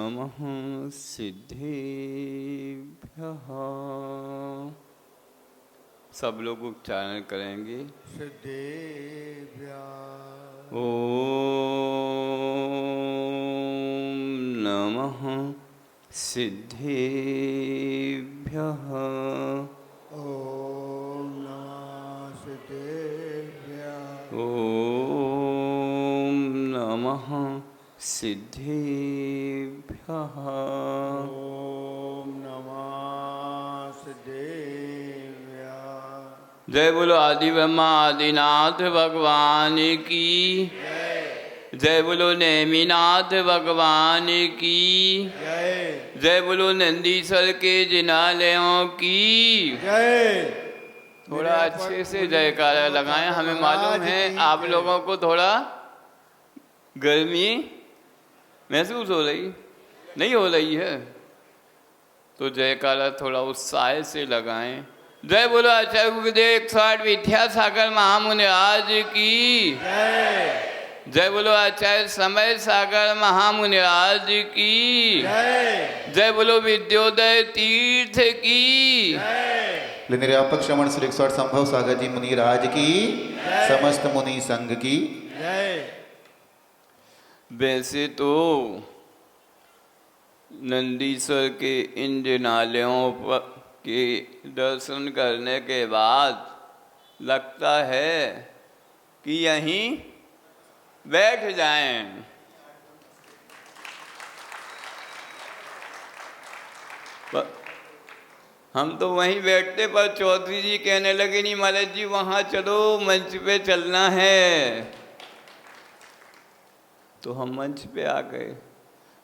नमः सिद्धेभ्यः। सब लोग उच्चारण करेंगे। सिद्धेभ्यः। ओम नमः सिद्धेभ्यः। ओम नमः सिद्धेभ्यः। ओम नमः सिद्धेभ्यः। ओम नमः सिद्धेभ्यः। जय बोलो आदि ब्रह्मा आदिनाथ भगवान की जय। जय बोलो नेमिनाथ भगवान की जय। जय बोलो नंदीश्वर के जिनालयों की जय। थोड़ा अच्छे से जयकारा लगाएं। हमें मालूम है आप लोगों को थोड़ा गर्मी महसूस हो रही नहीं हो रही है, तो जयकारा थोड़ा उत्साह से लगाएं। जय बोलो आचार्य गुरुदेव 108 विद्यासागर महामुनि राज की जय। जय बोलो आचार्य समय सागर महामुनि राज की जय। जय बोलो विद्योदय तीर्थ की जय। निर्यापक श्रवण श्री 108 संभव सागर जी मुनि राज की समस्त मुनि संघ की जय। वैसे तो नंदीश्वर के इन जिनालयों पर के दर्शन करने के बाद लगता है कि यहीं बैठ जाएं। हम तो वहीं बैठते, पर चौधरी जी कहने लगे नहीं महाराज जी वहाँ चलो, मंच पे चलना है, तो हम मंच पे आ गए।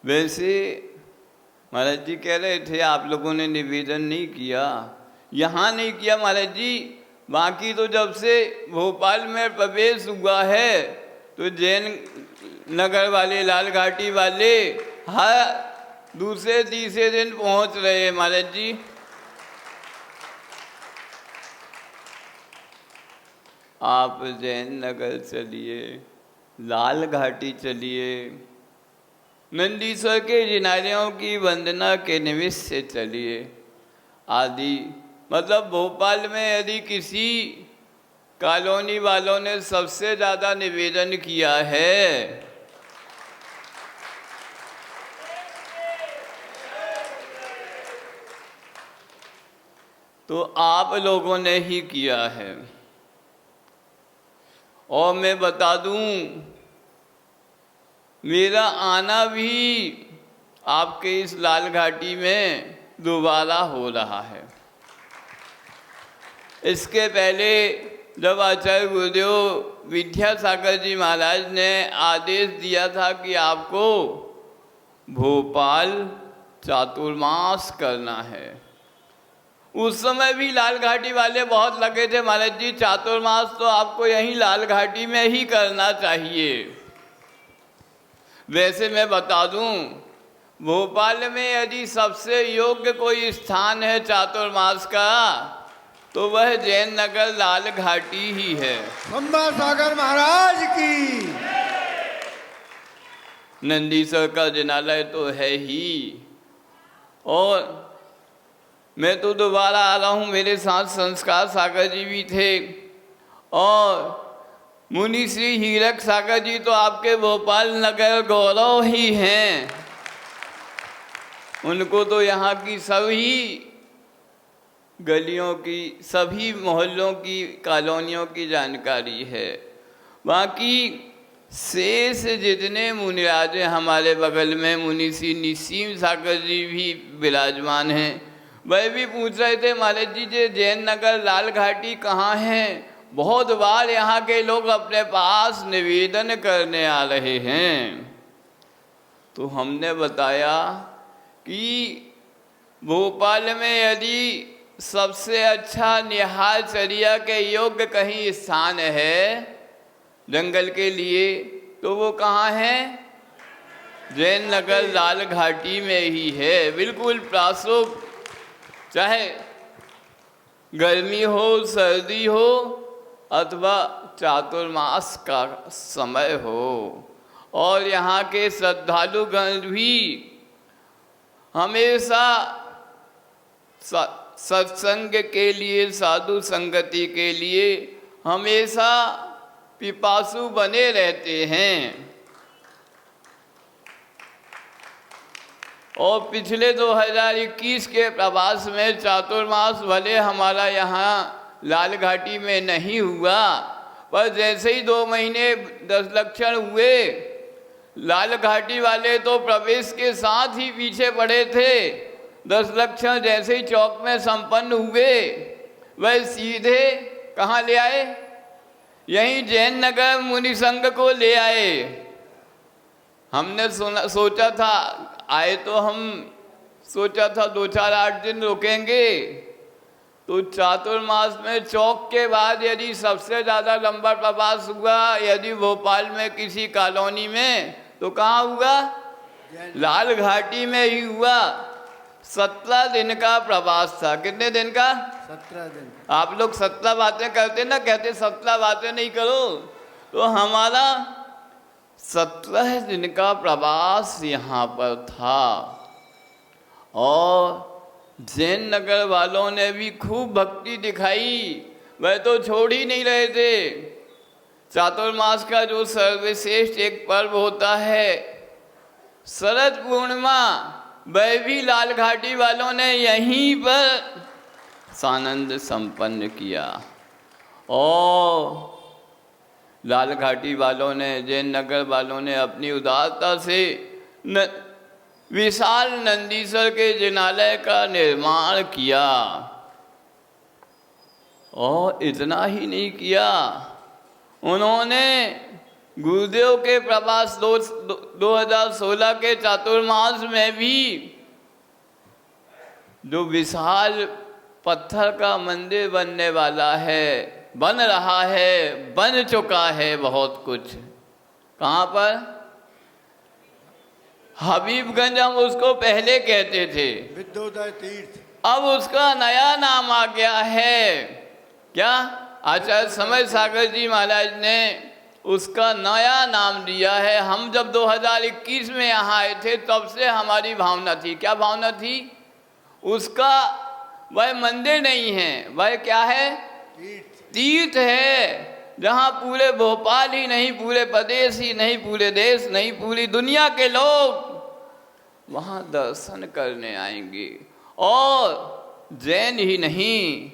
वैसे महाराज जी कह रहे थे आप लोगों ने निवेदन नहीं किया, यहाँ नहीं किया महाराज जी, बाकी तो जब से भोपाल में प्रवेश हुआ है तो जैन नगर वाले लाल घाटी वाले हर दूसरे तीसरे दिन पहुँच रहे हैं महाराज जी। आप जैन नगर चलिए, लाल घाटी चलिए, नंदीश्वर के जिनालयों की वंदना के निमित्त से चलिए आदि। मतलब भोपाल में यदि किसी कॉलोनी वालों ने सबसे ज़्यादा निवेदन किया है तो आप लोगों ने ही किया है। और मैं बता दूं, मेरा आना भी आपके इस लाल घाटी में दोबारा हो रहा है। इसके पहले जब आचार्य गुरुदेव विद्यासागर जी महाराज ने आदेश दिया था कि आपको भोपाल चातुर्मास करना है, उस समय भी लाल घाटी वाले बहुत लगे थे महाराज जी चातुर्मास तो आपको यहीं लाल घाटी में ही करना चाहिए। वैसे मैं बता दूं, भोपाल में यदि सबसे योग्य कोई स्थान है चातुर्मास का तो वह जैन नगर लाल घाटी ही है। संभव सागर महाराज की। नंदीश्वर का जिनालय तो है ही, और मैं तो दोबारा आ रहा हूँ, मेरे साथ संस्कार सागर जी भी थे और मुनि श्री हीरक सागर जी तो आपके भोपाल नगर गौरव ही हैं। उनको तो यहाँ की सभी गलियों की, सभी मोहल्लों की, कॉलोनियों की जानकारी है। बाकी शेष जितने मुनिराज हैं हमारे बगल में, मुनि श्री निसीम सागर जी भी विराजमान हैं, वह भी पूछ रहे थे महाराज जी जे जैन नगर लाल घाटी कहाँ है। बहुत बार यहाँ के लोग अपने पास निवेदन करने आ रहे हैं, तो हमने बताया कि भोपाल में यदि सबसे अच्छा निहारचर्या के योग्य कहीं स्थान है जंगल के लिए तो वो कहाँ है, जैन नगर लाल घाटी में ही है। बिल्कुल प्रासुप, चाहे गर्मी हो सर्दी हो अथवा चातुर्मास का समय हो, और यहाँ के श्रद्धालुगण भी हमेशा सत्संग के लिए, साधु संगति के लिए हमेशा पिपासु बने रहते हैं। और पिछले 2021 के प्रवास में चातुर्मास भले हमारा यहाँ लाल घाटी में नहीं हुआ, पर जैसे ही 2 महीने 10 लक्षण हुए, लाल घाटी वाले तो प्रवेश के साथ ही पीछे पड़े थे। 10 लक्षण जैसे ही चौक में संपन्न हुए, वह सीधे कहाँ ले आए? यहीं जैन नगर मुनि संघ को ले आए। हमने सोचा था, आए तो हम सोचा था 2-4-8 दिन रुकेंगे, तो चातुर्मास में चौक के बाद यदि सबसे ज़्यादा लंबा प्रवास हुआ, यदि भोपाल में किसी कॉलोनी में, तो कहाँ हुआ? लाल घाटी में ही हुआ। 17 दिन का प्रवास था। कितने दिन का? 17 दिन। आप लोग 17 बातें करते ना, कहते 17 बातें नहीं करो, तो हमारा 17 दिन का प्रवास यहाँ पर था। और जैन नगर वालों ने भी खूब भक्ति दिखाई, वह तो छोड़ ही नहीं रहे थे। चातुर्मास का जो सर्वश्रेष्ठ एक पर्व होता है शरद पूर्णिमा, वह भी लाल घाटी वालों ने यहीं पर सानंद संपन्न किया। और लाल घाटी वालों ने, जैन नगर वालों ने अपनी उदारता से विशाल नंदीश्वर के जिनालय का निर्माण किया। और इतना ही नहीं किया, उन्होंने गुरुदेव के प्रवास 2016 के चातुर्मास में भी जो विशाल पत्थर का मंदिर बनने वाला है, बन रहा है, बन चुका है बहुत कुछ। कहाँ पर? हबीबगंज हम उसको पहले कहते थे, विद्योदय तीर्थ। अब उसका नया नाम आ गया है। क्या? आचार्य समय सागर जी महाराज ने उसका नया नाम दिया है। हम जब 2021 में यहाँ आए थे, तब से हमारी भावना थी। क्या भावना थी? उसका वह मंदिर नहीं है, वह क्या है? तीर्थ है, जहाँ पूरे भोपाल ही नहीं, पूरे प्रदेश ही नहीं, पूरे देश नहीं, पूरी दुनिया के लोग वहाँ दर्शन करने आएंगे। और जैन ही नहीं,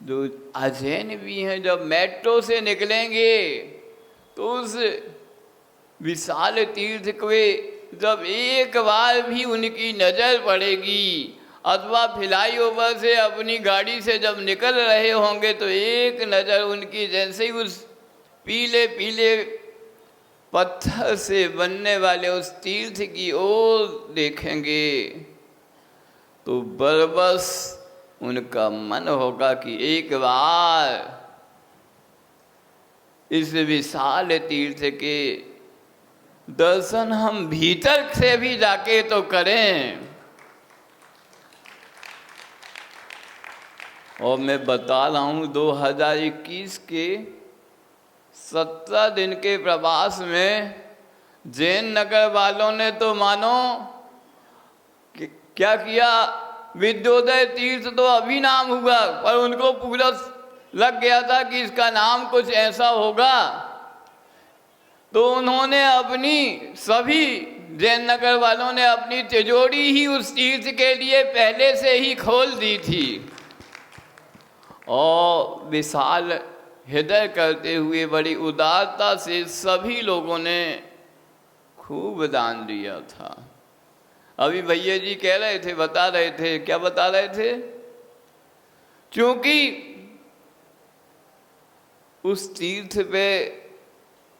जो अजैन भी हैं, जब मेट्रो से निकलेंगे तो उस विशाल तीर्थ के जब एक बार भी उनकी नज़र पड़ेगी, अथवा फ्लाईओवर से अपनी गाड़ी से जब निकल रहे होंगे, तो एक नज़र उनकी जैसे ही उस पीले पीले पत्थर से बनने वाले उस तीर्थ की ओर देखेंगे, तो बरबस उनका मन होगा कि एक बार इस विशाल तीर्थ के दर्शन हम भीतर से भी जाके तो करें। और मैं बता रहा हूँ 2021 के 17 दिन के प्रवास में जैन नगर वालों ने तो मानो क्या किया, विद्योदय तीर्थ तो अभी नाम हुआ, पर उनको पूरा लग गया था कि इसका नाम कुछ ऐसा होगा, तो उन्होंने अपनी सभी जैन नगर वालों ने अपनी तिजोरी ही उस तीर्थ के लिए पहले से ही खोल दी थी। और विशाल हृदय करते हुए बड़ी उदारता से सभी लोगों ने खूब दान दिया था। अभी भैया जी कह रहे थे, बता रहे थे, क्या बता रहे थे? क्योंकि उस तीर्थ पे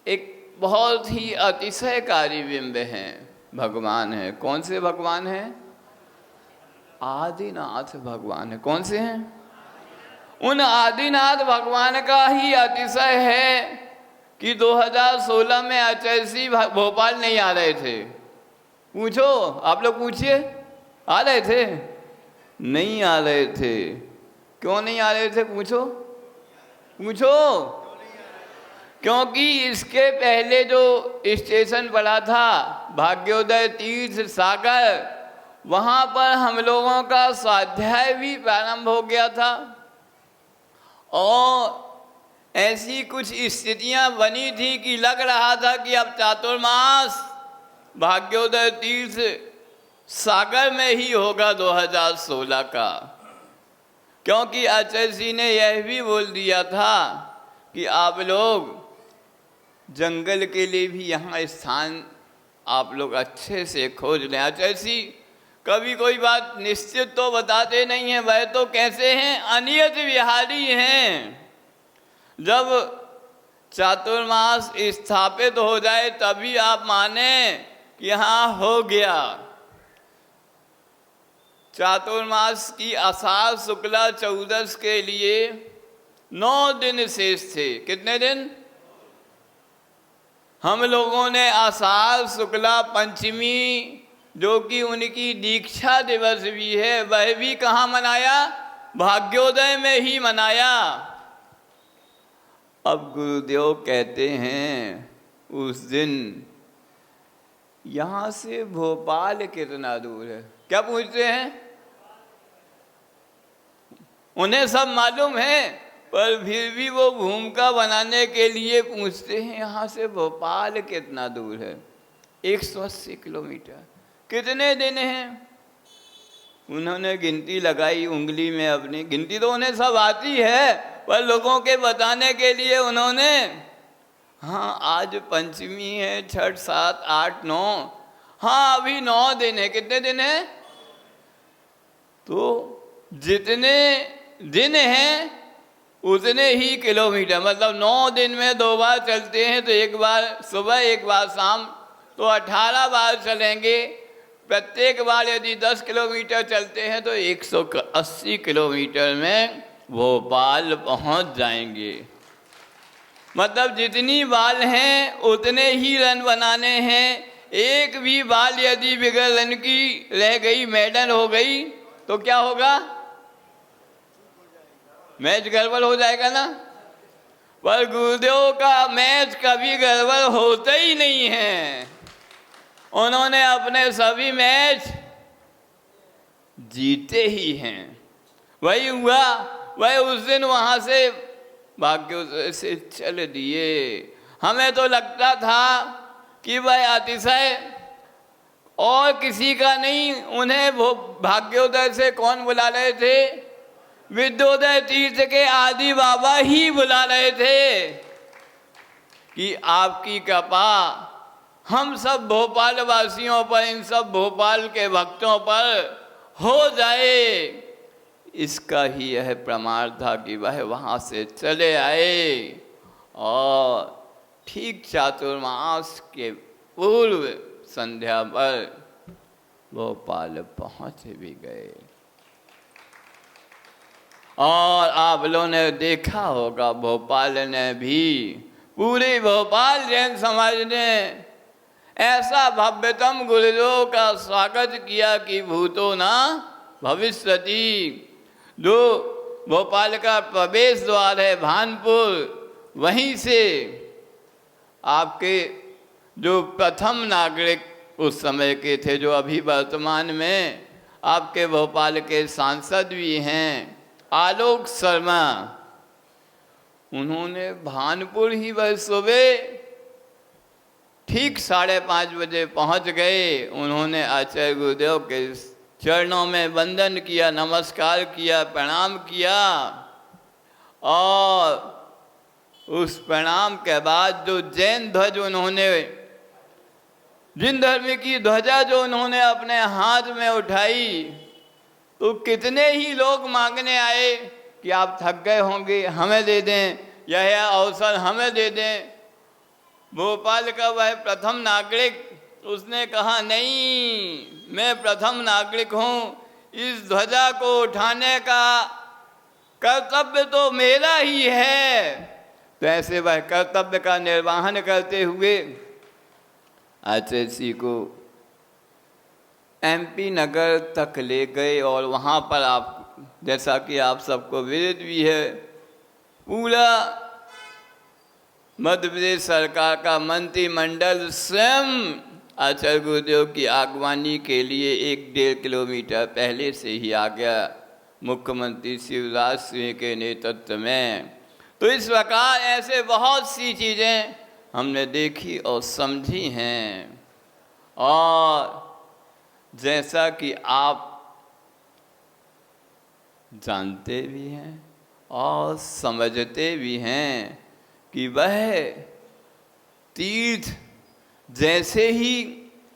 एक बहुत ही अतिशयकारी बिंब हैं, भगवान है। कौन से भगवान हैं? आदिनाथ भगवान है। कौन से हैं? उन आदिनाथ भगवान का ही अतिशय है कि 2016 में आचार्य जी भोपाल नहीं आ रहे थे। पूछो, आप लोग पूछिए, आ रहे थे? नहीं आ रहे थे। क्यों नहीं आ रहे थे? पूछो पूछो। क्योंकि इसके पहले जो स्टेशन पड़ा था भाग्योदय तीर्थ सागर, वहाँ पर हम लोगों का स्वाध्याय भी प्रारंभ हो गया था और ऐसी कुछ स्थितियां बनी थी कि लग रहा था कि अब चातुर्मास भाग्योदय तीर्थ सागर में ही होगा 2016 का, क्योंकि आचार्य जी ने यह भी बोल दिया था कि आप लोग जंगल के लिए भी यहाँ स्थान आप लोग अच्छे से खोज लें। आचार्य जी कभी कोई बात निश्चित तो बताते नहीं हैं, वह तो कैसे हैं, अनियत विहारी हैं। जब चातुर्मास स्थापित हो जाए तभी आप माने कि हाँ हो गया। चातुर्मास की आषाढ़ शुक्ला चौदस के लिए 9 दिन शेष थे। कितने दिन? हम लोगों ने आषाढ़ शुक्ला पंचमी, जो कि उनकी दीक्षा दिवस भी है, वह भी कहाँ मनाया? भाग्योदय में ही मनाया। अब गुरुदेव कहते हैं उस दिन यहाँ से भोपाल कितना दूर है? क्या पूछते हैं? उन्हें सब मालूम है, पर फिर भी वो भूमिका बनाने के लिए पूछते हैं यहाँ से भोपाल कितना दूर है? 180 किलोमीटर। कितने दिन हैं? उन्होंने गिनती लगाई उंगली में अपनी, गिनती तो उन्हें सब आती है, पर लोगों के बताने के लिए उन्होंने, हाँ आज पंचमी है, 6, 7, 8, 9, हाँ अभी 9 दिन है। कितने दिन है? तो जितने दिन हैं उतने ही किलोमीटर, मतलब 9 दिन में 2 बार चलते हैं तो एक बार सुबह एक बार शाम, तो 18 बार चलेंगे। प्रत्येक बार यदि 10 किलोमीटर चलते हैं तो 180 किलोमीटर में भोपाल पहुंच जाएंगे। मतलब जितनी बाल हैं उतने ही रन बनाने हैं। एक भी बाल यदि बिगड़ रन की रह गई, मेडल हो गई, तो क्या होगा? मैच गड़बड़ हो जाएगा ना। पर गुरुदेव का मैच कभी गड़बड़ होता ही नहीं है। उन्होंने अपने सभी मैच जीते ही हैं। वही हुआ, वह उस दिन वहाँ से भाग्योदय से चल दिए। हमें तो लगता था कि वह अतिशय और किसी का नहीं, उन्हें वो भाग्योदय से कौन बुला रहे थे? विद्योदय तीर्थ के आदि बाबा ही बुला रहे थे कि आपकी कृपा हम सब भोपाल वासियों पर, इन सब भोपाल के भक्तों पर हो जाए। इसका ही यह प्रमाण था कि वह वहाँ से चले आए और ठीक चातुर्मास के पूर्व संध्या पर भोपाल पहुँच भी गए। और आप लोगों ने देखा होगा भोपाल ने भी, पूरे भोपाल जैन समाज ने ऐसा भव्यतम गुरुदेव का स्वागत किया कि भूतो ना भविष्यति। जो भोपाल का प्रवेश द्वार है भानपुर, वहीं से आपके जो प्रथम नागरिक उस समय के थे, जो अभी वर्तमान में आपके भोपाल के सांसद भी हैं, आलोक शर्मा, उन्होंने भानपुर ही वह सुबह ठीक 5:30 बजे पहुंच गए। उन्होंने आचार्य गुरुदेव के चरणों में वंदन किया, नमस्कार किया, प्रणाम किया और उस प्रणाम के बाद जो जैन ध्वज उन्होंने, जिन धर्म की ध्वजा जो उन्होंने अपने हाथ में उठाई, तो कितने ही लोग मांगने आए कि आप थक गए होंगे, हमें दे दें, यह अवसर हमें दे दें। भोपाल का वह प्रथम नागरिक, उसने कहा नहीं, मैं प्रथम नागरिक हूँ, इस ध्वजा को उठाने का कर्तव्य तो मेरा ही है। तो ऐसे वह कर्तव्य का निर्वहन करते हुए आचार्य जी को MP नगर तक ले गए और वहाँ पर आप, जैसा कि आप सबको विदित भी है, पूरा मध्य प्रदेश सरकार का मंत्रिमंडल स्वयं आचार्य गुरुदेव की आगवानी के लिए 1-1.5 किलोमीटर पहले से ही आ गया, मुख्यमंत्री शिवराज सिंह के नेतृत्व में। तो इस प्रकार ऐसे बहुत सी चीज़ें हमने देखी और समझी हैं, और जैसा कि आप जानते भी हैं और समझते भी हैं कि वह तीर्थ जैसे ही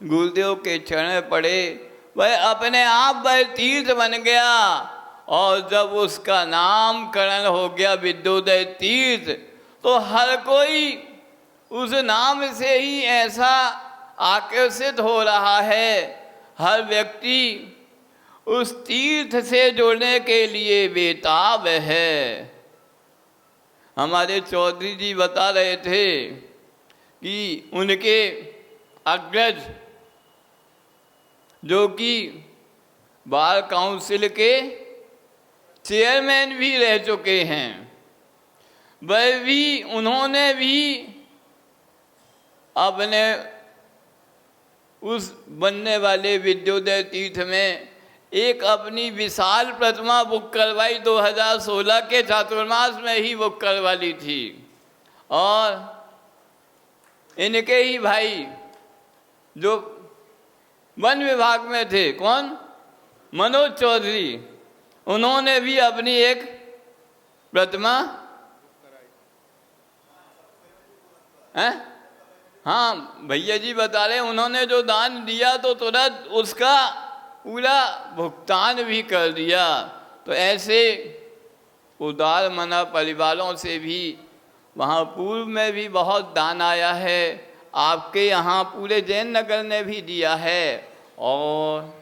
गुरुदेव के चरण पड़े वह अपने आप वह तीर्थ बन गया, और जब उसका नामकरण हो गया विद्योदय तीर्थ, तो हर कोई उस नाम से ही ऐसा आकर्षित हो रहा है। हर व्यक्ति उस तीर्थ से जुड़ने के लिए बेताब है। हमारे चौधरी जी बता रहे थे कि उनके अग्रज जो कि बार काउंसिल के चेयरमैन भी रह चुके हैं, वह भी उन्होंने भी अपने उस बनने वाले विद्योदय तीर्थ में एक अपनी विशाल प्रतिमा बुक करवाई। 2016 के चातुर्मास में ही बुक करवा ली थी, और इनके ही भाई जो वन विभाग में थे, कौन, मनोज चौधरी, उन्होंने भी अपनी एक प्रतिमा हाँ भैया जी बता रहे, उन्होंने जो दान दिया तो तुरंत उसका पूरा भुगतान भी कर दिया। तो ऐसे उदार मना परिवारों से भी वहाँ पूर्व में भी बहुत दान आया है, आपके यहाँ पूरे जैन नगर ने भी दिया है। और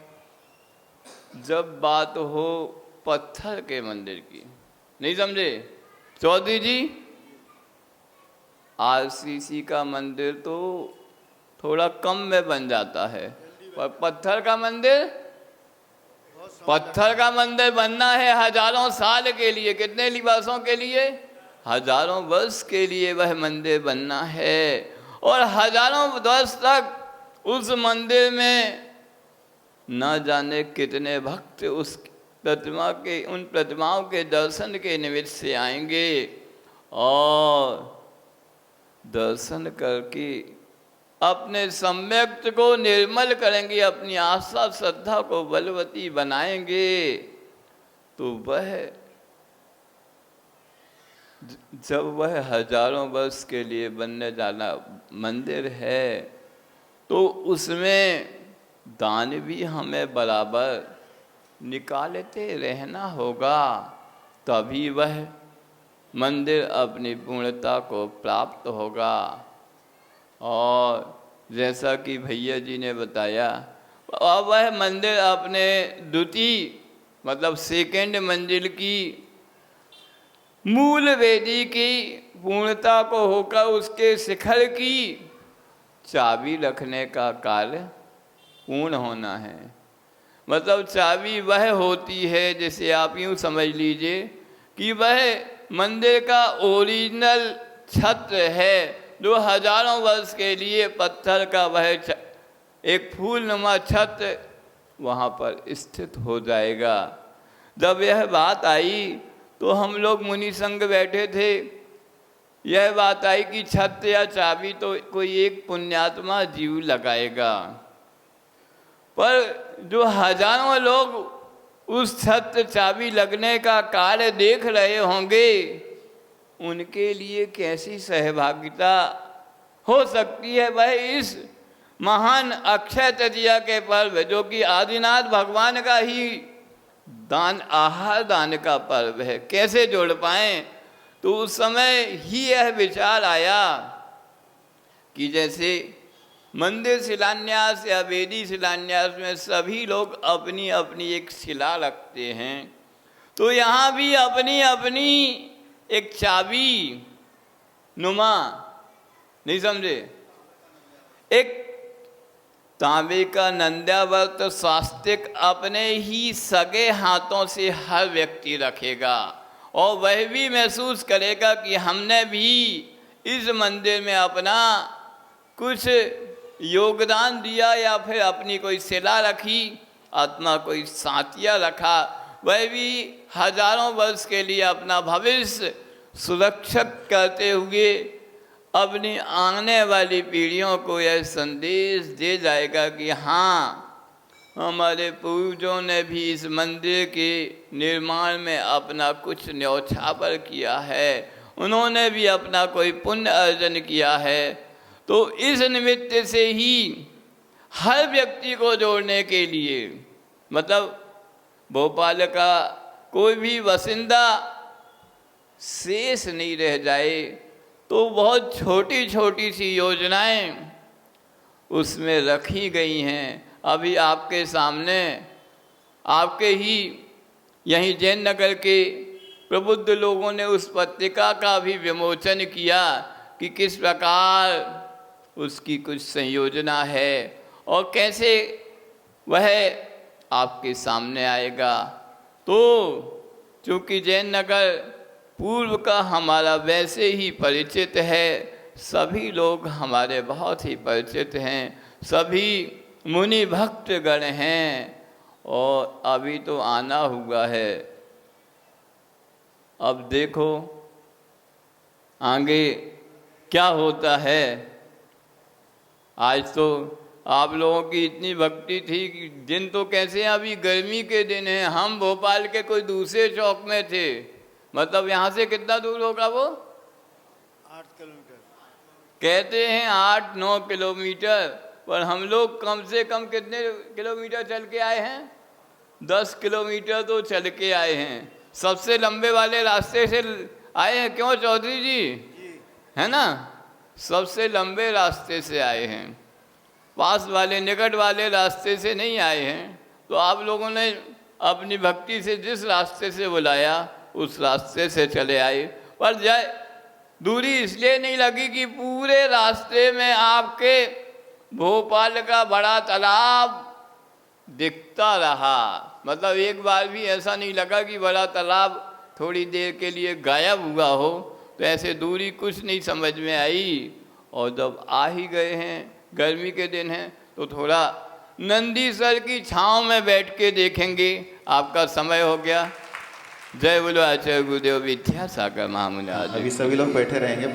जब बात हो पत्थर के मंदिर की, नहीं समझे चौधरी जी, आरसीसी का मंदिर तो थोड़ा कम में बन जाता है, पर पत्थर का मंदिर बनना है हजारों साल के लिए। कितने वर्षों के लिए? हजारों वर्ष के लिए वह मंदिर बनना है, और हजारों वर्ष तक उस मंदिर में न जाने कितने भक्त उस प्रतिमा के, उन प्रतिमाओं के दर्शन के निमित्त से आएंगे, और दर्शन करके अपने सम्यक्त को निर्मल करेंगे, अपनी आस्था श्रद्धा को बलवती बनाएंगे। तो वह जब वह हजारों वर्ष के लिए बनने जाना मंदिर है, तो उसमें दान भी हमें बराबर निकालते रहना होगा, तभी वह मंदिर अपनी पूर्णता को प्राप्त होगा। और जैसा कि भैया जी ने बताया, अब वह मंदिर अपने द्वितीय मतलब सेकंड मंजिल की मूल वेदी की पूर्णता को होकर उसके शिखर की चाबी रखने का कार्य पूर्ण होना है। मतलब चाबी वह होती है, जैसे आप यूँ समझ लीजिए कि वह मंदिर का ओरिजिनल छत्र है, जो हजारों वर्ष के लिए पत्थर का वह एक फूलनुमा छत्र वहाँ पर स्थित हो जाएगा। जब यह बात आई तो हम लोग मुनि संघ बैठे थे, यह बात आई कि छत्र या चाबी तो कोई एक पुण्यात्मा जीव लगाएगा, पर जो हजारों लोग उस छत्र चाबी लगने का कार्य देख रहे होंगे, उनके लिए कैसी सहभागिता हो सकती है। वह इस महान अक्षय तृतीया के पर्व, जो कि आदिनाथ भगवान का ही दान, आहार दान का पर्व है, कैसे जोड़ पाएं। तो उस समय ही यह विचार आया कि जैसे मंदिर शिलान्यास या वेदी शिलान्यास में सभी लोग अपनी अपनी एक शिला रखते हैं, तो यहाँ भी अपनी अपनी एक चाबी नुमा, नहीं समझे, एक तांबे का नंद्यावर्त स्वास्तिक अपने ही सगे हाथों से हर व्यक्ति रखेगा, और वह भी महसूस करेगा कि हमने भी इस मंदिर में अपना कुछ योगदान दिया या फिर अपनी कोई शिला रखी, अपना कोई साथिया रखा, वह भी हजारों वर्ष के लिए अपना भविष्य सुरक्षित करते हुए अपनी आने वाली पीढ़ियों को यह संदेश दे जाएगा कि हाँ, हमारे पूर्वजों ने भी इस मंदिर के निर्माण में अपना कुछ न्यौछावर किया है, उन्होंने भी अपना कोई पुण्य अर्जन किया है। तो इस निमित्त से ही हर व्यक्ति को जोड़ने के लिए, मतलब भोपाल का कोई भी बासिंदा शेष नहीं रह जाए, तो बहुत छोटी छोटी सी योजनाएं उसमें रखी गई हैं। अभी आपके सामने, आपके ही यहीं जैन नगर के प्रबुद्ध लोगों ने उस पत्रिका का भी विमोचन किया कि किस प्रकार उसकी कुछ संयोजना है और कैसे वह आपके सामने आएगा। तो चूँकि जैन नगर पूर्व का हमारा वैसे ही परिचित है, सभी लोग हमारे बहुत ही परिचित हैं, सभी मुनि भक्त गण हैं, और अभी तो आना हुआ है। अब देखो आगे क्या होता है। आज तो आप लोगों की इतनी भक्ति थी कि दिन तो कैसे, अभी गर्मी के दिन हैं, हम भोपाल के कोई दूसरे चौक में थे, मतलब यहाँ से कितना दूर होगा वो, 8 किलोमीटर कहते हैं 8-9 किलोमीटर, पर हम लोग कम से कम कितने किलोमीटर चल के आए हैं, 10 किलोमीटर तो चल के आए हैं। सबसे लंबे वाले रास्ते से आए हैं, क्यों चौधरी जी, है ना, सबसे लंबे रास्ते से आए हैं, पास वाले निकट वाले रास्ते से नहीं आए हैं। तो आप लोगों ने अपनी भक्ति से जिस रास्ते से बुलाया उस रास्ते से चले आए। पर जाए दूरी इसलिए नहीं लगी कि पूरे रास्ते में आपके भोपाल का बड़ा तालाब दिखता रहा, मतलब एक बार भी ऐसा नहीं लगा कि बड़ा तालाब थोड़ी देर के लिए गायब हुआ हो। तो ऐसे दूरी कुछ नहीं समझ में आई। और जब आ ही गए हैं, गर्मी के दिन हैं, तो थोड़ा नंदीसर की छांव में बैठ के देखेंगे। आपका समय हो गया। जय बोलो आचार्य गुरुदेव विद्यासागर महामुनि। अभी सभी लोग बैठे रहेंगे।